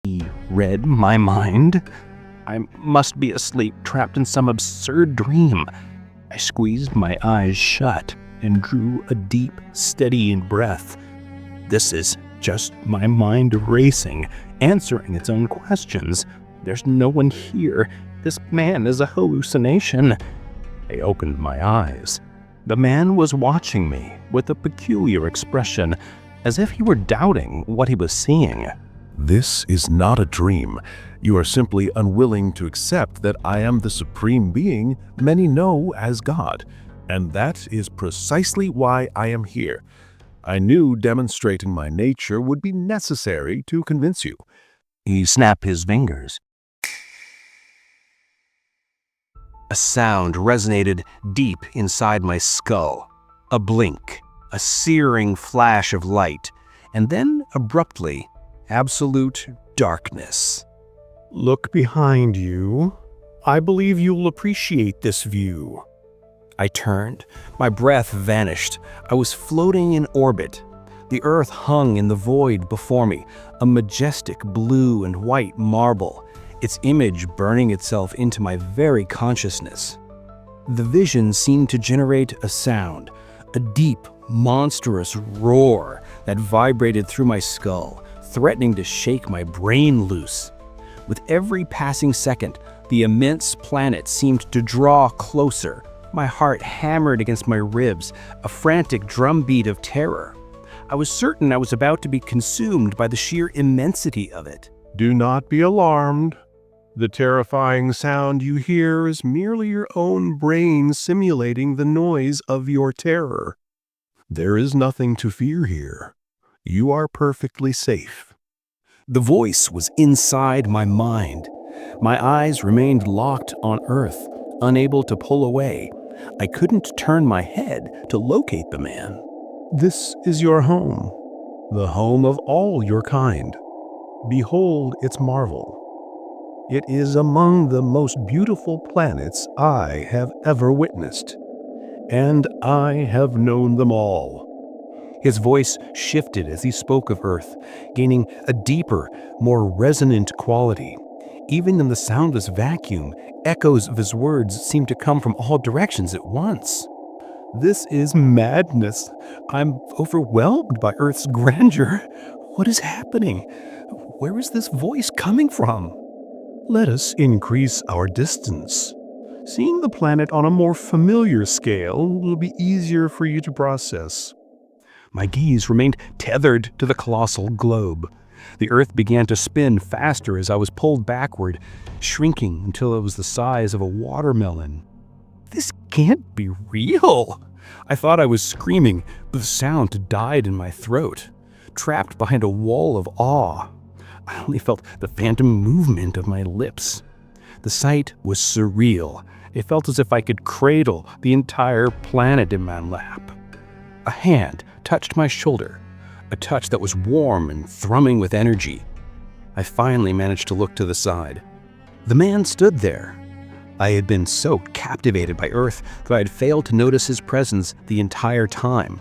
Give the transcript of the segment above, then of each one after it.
He read my mind. I must be asleep, trapped in some absurd dream. I squeezed my eyes shut and drew a deep, steadying breath. This is just my mind racing, answering its own questions. There's no one here. This man is a hallucination. I opened my eyes. The man was watching me with a peculiar expression, as if he were doubting what he was seeing. This is not a dream. You are simply unwilling to accept that I am the supreme being many know as God, and that is precisely why I am here. I knew demonstrating my nature would be necessary to convince you. He snapped his fingers. A sound resonated deep inside my skull. A blink, a searing flash of light, and then abruptly, absolute darkness. Look behind you. I believe you'll appreciate this view. I turned. My breath vanished. I was floating in orbit. The earth hung in the void before me, a majestic blue and white marble, its image burning itself into my very consciousness. The vision seemed to generate a sound, a deep, monstrous roar that vibrated through my skull, threatening to shake my brain loose. With every passing second, the immense planet seemed to draw closer. My heart hammered against my ribs, a frantic drumbeat of terror. I was certain I was about to be consumed by the sheer immensity of it. Do not be alarmed. The terrifying sound you hear is merely your own brain simulating the noise of your terror. There is nothing to fear here. You are perfectly safe. The voice was inside my mind. My eyes remained locked on Earth, unable to pull away. I couldn't turn my head to locate the man. This is your home, the home of all your kind. Behold its marvel. It is among the most beautiful planets I have ever witnessed, and I have known them all. His voice shifted as he spoke of Earth, gaining a deeper, more resonant quality. Even in the soundless vacuum, echoes of his words seemed to come from all directions at once. This is madness. I'm overwhelmed by Earth's grandeur. What is happening? Where is this voice coming from? Let us increase our distance. Seeing the planet on a more familiar scale will be easier for you to process. My gaze remained tethered to the colossal globe. The Earth began to spin faster as I was pulled backward, shrinking until it was the size of a watermelon. This can't be real! I thought I was screaming, but the sound died in my throat, trapped behind a wall of awe. I only felt the phantom movement of my lips. The sight was surreal. It felt as if I could cradle the entire planet in my lap. A hand touched my shoulder, a touch that was warm and thrumming with energy. I finally managed to look to the side. The man stood there. I had been so captivated by Earth that I had failed to notice his presence the entire time.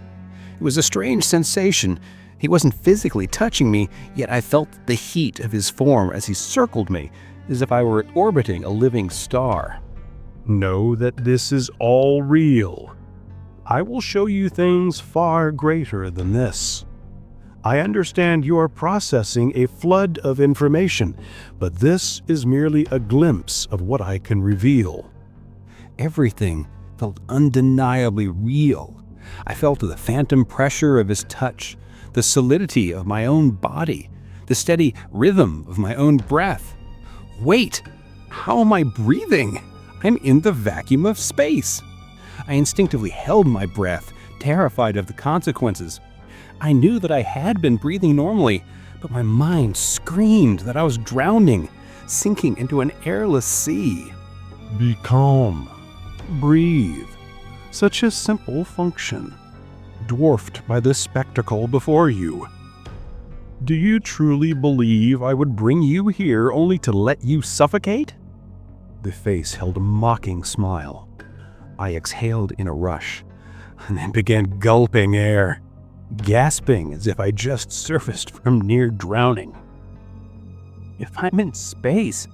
It was a strange sensation. He wasn't physically touching me, yet I felt the heat of his form as he circled me, as if I were orbiting a living star. Know that this is all real. I will show you things far greater than this. I understand you are processing a flood of information, but this is merely a glimpse of what I can reveal. Everything felt undeniably real. I felt the phantom pressure of his touch, the solidity of my own body, the steady rhythm of my own breath. Wait, how am I breathing? I'm in the vacuum of space. I instinctively held my breath, terrified of the consequences. I knew that I had been breathing normally, but my mind screamed that I was drowning, sinking into an airless sea. Be calm. Breathe. Such a simple function, dwarfed by the spectacle before you. Do you truly believe I would bring you here only to let you suffocate? The face held a mocking smile. I exhaled in a rush, and then began gulping air, gasping as if I just surfaced from near drowning. If I'm in space,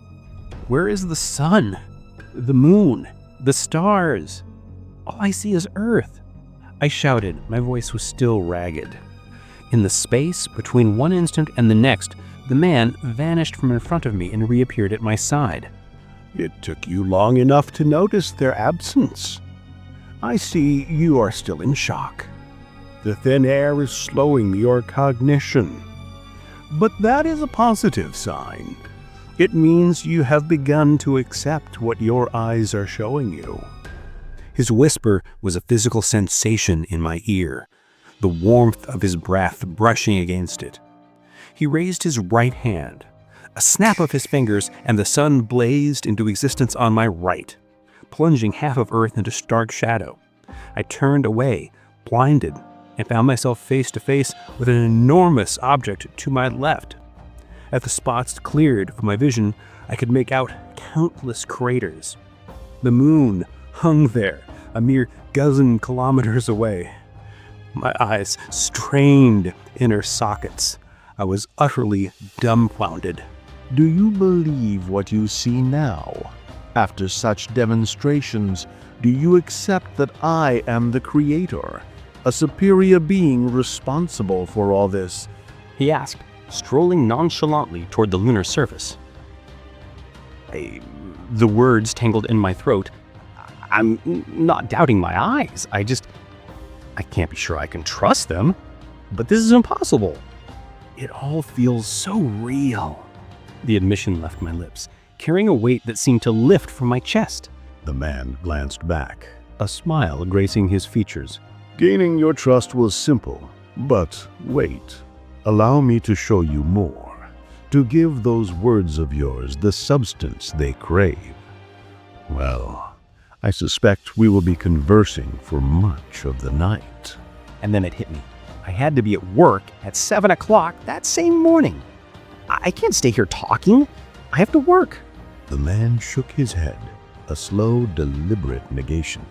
where is the sun, the moon, the stars? All I see is Earth. I shouted. My voice was still ragged. In the space between one instant and the next, the man vanished from in front of me and reappeared at my side. It took you long enough to notice their absence. I see you are still in shock. The thin air is slowing your cognition. But that is a positive sign. It means you have begun to accept what your eyes are showing you. His whisper was a physical sensation in my ear, the warmth of his breath brushing against it. He raised his right hand. A snap of his fingers, and the sun blazed into existence on my right, plunging half of Earth into stark shadow. I turned away, blinded, and found myself face to face with an enormous object to my left. As the spots cleared from my vision, I could make out countless craters. The moon hung there, a mere dozen kilometers away. My eyes strained in her sockets. I was utterly dumbfounded. Do you believe what you see now? After such demonstrations, do you accept that I am the creator, a superior being responsible for all this? He asked, strolling nonchalantly toward the lunar surface. The words tangled in my throat. I'm not doubting my eyes. I can't be sure I can trust them. But this is impossible. It all feels so real. The admission left my lips, carrying a weight that seemed to lift from my chest. The man glanced back, A smile gracing his features. Gaining your trust was simple, but wait. Allow me to show you more, to give those words of yours the substance they crave. Well, I suspect we will be conversing for much of the night. And then it hit me. I had to be at work at 7 o'clock that same morning. I can't stay here talking. I have to work. The man shook his head, a slow, deliberate negation.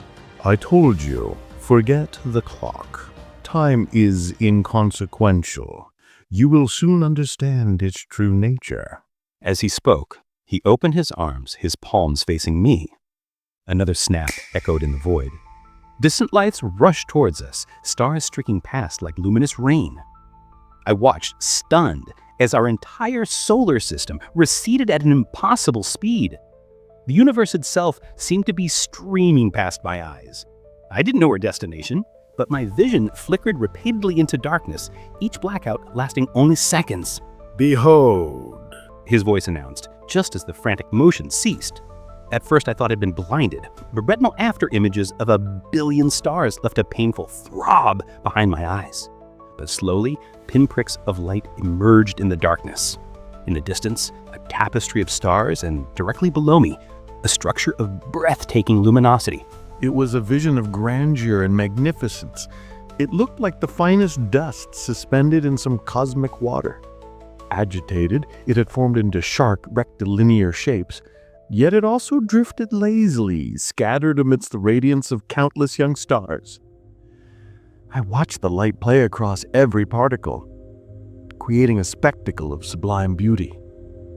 I told you, forget the clock. Time is inconsequential. You will soon understand its true nature. As he spoke, he opened his arms, his palms facing me. Another snap echoed in the void. Distant lights rushed towards us, stars streaking past like luminous rain. I watched, stunned, as our entire solar system receded at an impossible speed. The universe itself seemed to be streaming past my eyes. I didn't know our destination, but my vision flickered repeatedly into darkness, each blackout lasting only seconds. Behold, His voice announced, just as the frantic motion ceased. At first I thought I'd been blinded, but retinal after-images of 1 billion stars left a painful throb behind my eyes. But slowly, pinpricks of light emerged in the darkness. In the distance, a tapestry of stars, and directly below me, a structure of breathtaking luminosity. it was a vision of grandeur and magnificence. It looked like the finest dust suspended in some cosmic water. Agitated, it had formed into sharp, rectilinear shapes, yet it also drifted lazily, scattered amidst the radiance of countless young stars. I watched the light play across every particle, creating a spectacle of sublime beauty.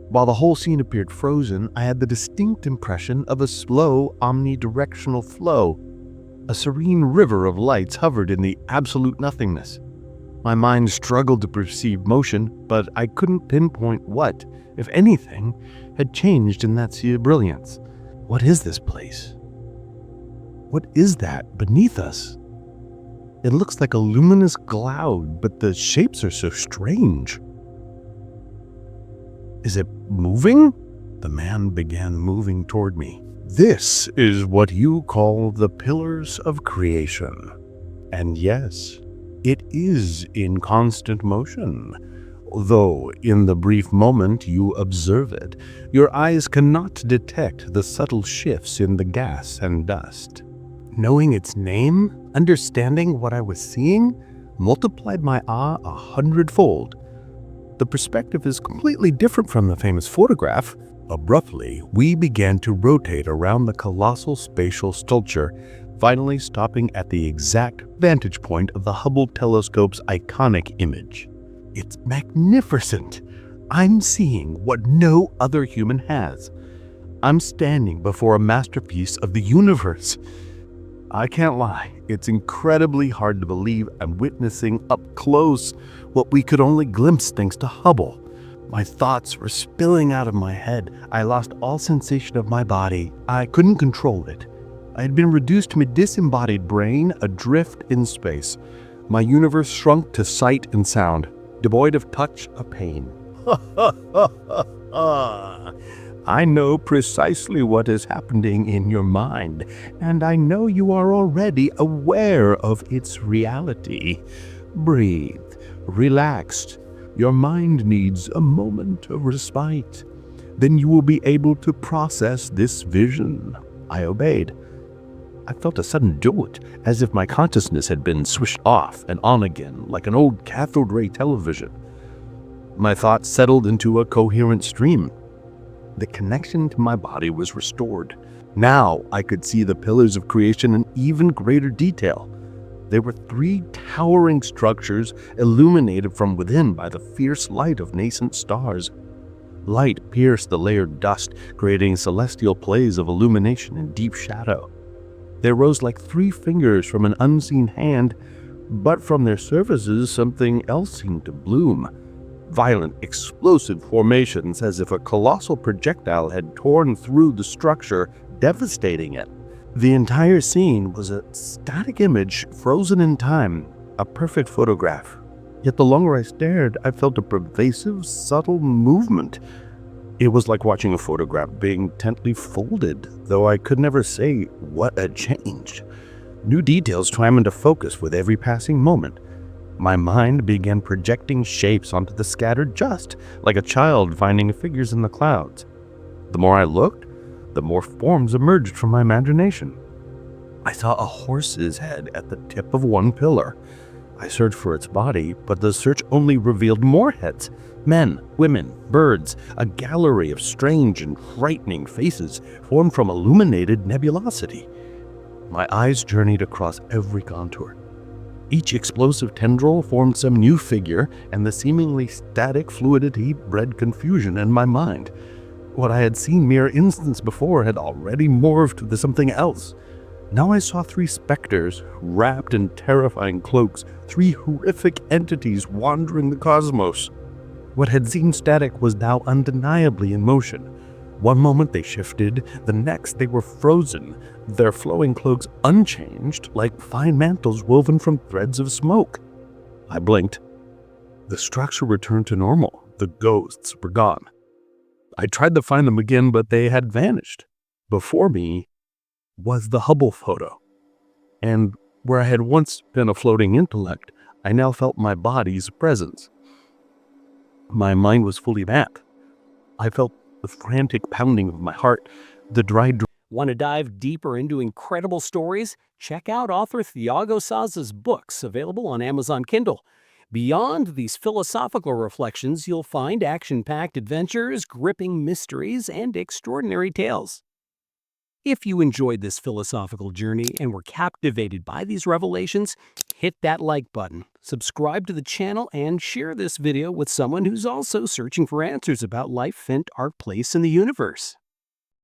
While the whole scene appeared frozen, I had the distinct impression of a slow, omnidirectional flow. A serene river of lights hovered in the absolute nothingness. My mind struggled to perceive motion, but I couldn't pinpoint what, if anything, had changed in that sea of brilliance. What is this place? What is that beneath us? It looks like a luminous cloud, but the shapes are so strange. Is it moving? The man began moving toward me. This is what you call the pillars of creation. And yes, it is in constant motion. Though in the brief moment you observe it, your eyes cannot detect the subtle shifts in the gas and dust. Knowing its name, understanding what I was seeing, multiplied my awe 100-fold. The perspective is completely different from the famous photograph. Abruptly, we began to rotate around the colossal spatial sculpture, finally stopping at the exact vantage point of the Hubble telescope's iconic image. It's magnificent. I'm seeing what no other human has. I'm standing before a masterpiece of the universe. I can't lie, it's incredibly hard to believe I'm witnessing up close what we could only glimpse thanks to Hubble. My thoughts were spilling out of my head. I lost all sensation of my body. I couldn't control it. I had been reduced to my disembodied brain, adrift in space. My universe shrunk to sight and sound, devoid of touch or pain. I know precisely what is happening in your mind, and I know you are already aware of its reality. Breathe, relaxed. Your mind needs a moment of respite. Then you will be able to process this vision. I obeyed. I felt a sudden jolt, as if my consciousness had been switched off and on again, like an old cathode ray television. My thoughts settled into a coherent stream. The connection to my body was restored. Now I could see the pillars of creation in even greater detail. They were 3 towering structures illuminated from within by the fierce light of nascent stars. Light pierced the layered dust, creating celestial plays of illumination and deep shadow. They rose like 3 fingers from an unseen hand, but from their surfaces something else seemed to bloom. Violent, explosive formations, as if a colossal projectile had torn through the structure, devastating it. The entire scene was a static image frozen in time, a perfect photograph. Yet the longer I stared, I felt a pervasive, subtle movement. It was like watching a photograph being intently folded, though I could never say what had changed. New details swam into focus with every passing moment. My mind began projecting shapes onto the scattered dust, like a child finding figures in the clouds. The more I looked, the more forms emerged from my imagination. I saw a horse's head at the tip of one pillar. I searched for its body, but the search only revealed more heads. Men, women, birds, a gallery of strange and frightening faces formed from illuminated nebulosity. My eyes journeyed across every contour. Each explosive tendril formed some new figure, and the seemingly static fluidity bred confusion in my mind. What I had seen mere instants before had already morphed into something else. Now I saw 3 specters, wrapped in terrifying cloaks, 3 horrific entities wandering the cosmos. What had seemed static was now undeniably in motion. One moment they shifted, the next they were frozen, their flowing cloaks unchanged, like fine mantles woven from threads of smoke. I blinked. The structure returned to normal. The ghosts were gone. I tried to find them again, but they had vanished. Before me was the Hubble photo. And where I had once been a floating intellect, I now felt my body's presence. My mind was fully back. I felt the frantic pounding of my heart, the dry. Want to dive deeper into incredible stories? Check out author Thiago Saza's books, available on Amazon Kindle. Beyond these philosophical reflections, you'll find action-packed adventures, gripping mysteries, and extraordinary tales. If you enjoyed this philosophical journey and were captivated by these revelations, hit that like button, subscribe to the channel, and share this video with someone who's also searching for answers about life and our place in the universe.